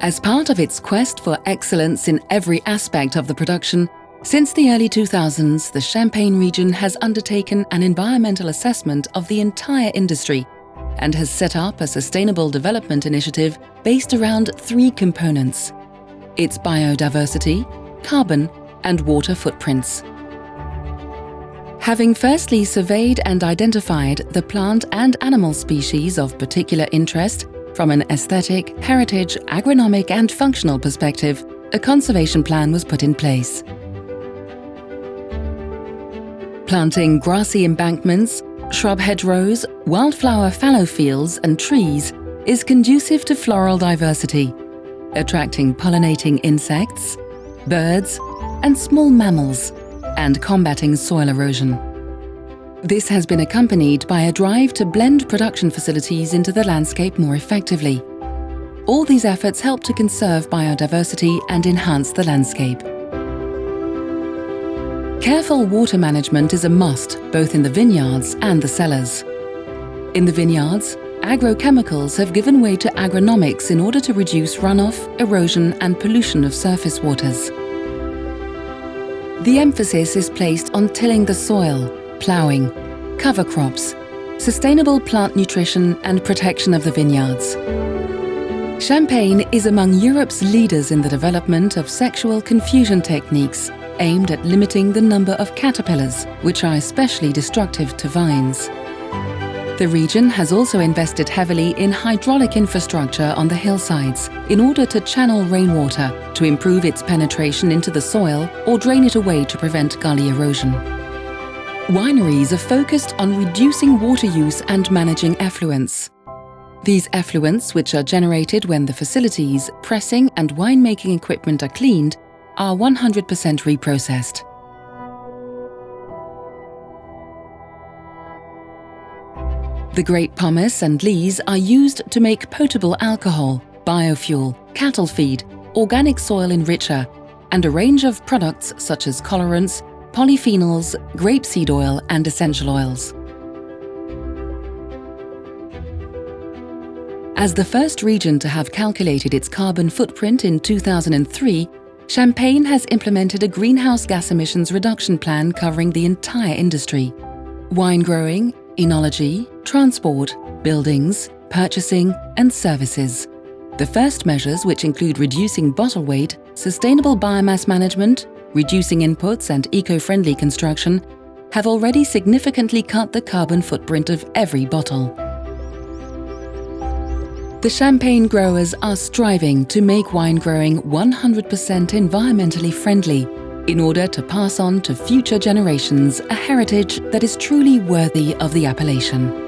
As part of its quest for excellence in every aspect of the production, since the early 2000s, the Champagne region has undertaken an environmental assessment of the entire industry and has set up a sustainable development initiative based around three components: its biodiversity, carbon, and water footprints. Having firstly surveyed and identified the plant and animal species of particular interest from an aesthetic, heritage, agronomic, and functional perspective, a conservation plan was put in place. Planting grassy embankments, shrub hedgerows, wildflower fallow fields, and trees is conducive to floral diversity, attracting pollinating insects, birds, and small mammals, and combating soil erosion. This has been accompanied by a drive to blend production facilities into the landscape more effectively. All these efforts help to conserve biodiversity and enhance the landscape. Careful water management is a must both in the vineyards and the cellars. In the vineyards, agrochemicals have given way to agronomics in order to reduce runoff, erosion, and pollution of surface waters. The emphasis is placed on tilling the soil, ploughing, cover crops, sustainable plant nutrition, and protection of the vineyards. Champagne is among Europe's leaders in the development of sexual confusion techniques aimed at limiting the number of caterpillars, which are especially destructive to vines. The region has also invested heavily in hydraulic infrastructure on the hillsides in order to channel rainwater to improve its penetration into the soil or drain it away to prevent gully erosion. Wineries are focused on reducing water use and managing effluents. These effluents, which are generated when the facilities, pressing, and winemaking equipment are cleaned, are 100% reprocessed. The grape pomace and lees are used to make potable alcohol, biofuel, cattle feed, organic soil enricher, and a range of products such as colorants, polyphenols, grapeseed oil, and essential oils. As the first region to have calculated its carbon footprint in 2003, Champagne has implemented a greenhouse gas emissions reduction plan covering the entire industry: wine growing, enology, transport, buildings, purchasing, and services. The first measures, which include reducing bottle weight, sustainable biomass management, reducing inputs, and eco-friendly construction, have already significantly cut the carbon footprint of every bottle. The Champagne growers are striving to make wine growing 100% environmentally friendly in order to pass on to future generations a heritage that is truly worthy of the appellation.